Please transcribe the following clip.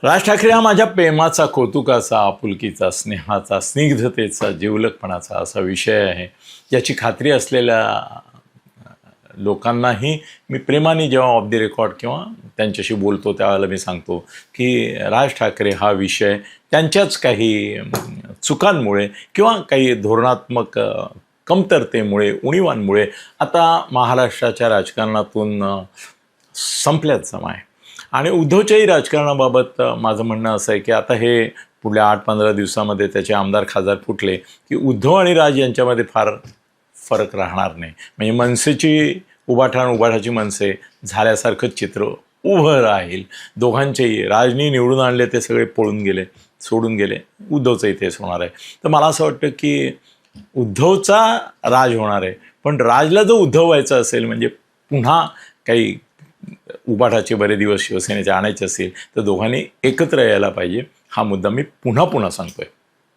राज ठाकरे हा माझ्या प्रेमाचा, कौतुकाचा, आपुलकीचा, स्नेहाचा, स्निग्धतेचा, जिवलगपणाचा असा विषय आहे, याची खात्री असलेल्या लोकांनाही मी प्रेमाने जेव्हा ऑफ द रेकॉर्ड किंवा त्यांच्याशी बोलतो त्यावेळेला मी सांगतो की राज ठाकरे हा विषय त्यांच्याच काही चुकांमुळे किंवा काही धोरणात्मक कमतरतेमुळे, उणीवांमुळे आता महाराष्ट्राच्या राजकारणातून संपल्याच जमा आहे. आणि उद्धवच्याही राजकारणाबाबत माझं म्हणणं असं आहे की आता हे पुढल्या 8-15 दिवसामध्ये त्याचे आमदार खासदार फुटले की उद्धव आणि राज यांच्यामध्ये फार फरक राहणार नाही. म्हणजे मनसेची उभाठाची मनसे झाल्यासारखं चित्र उभं राहील. दोघांचेही राजनी निवडून आणले ते सगळे पळून गेले, सोडून गेले. उद्धवचंही तेच होणार आहे. तर मला असं वाटतं की उद्धवचा राज होणार आहे, पण राजला जर उद्धव व्हायचं असेल म्हणजे पुन्हा काही उबाठाचे बरे दिवस शिवसेनेचे आणायचे असेल तर दोघांनी एकत्र यायला पाहिजे. हा मुद्दा मी पुन्हा सांगतोय.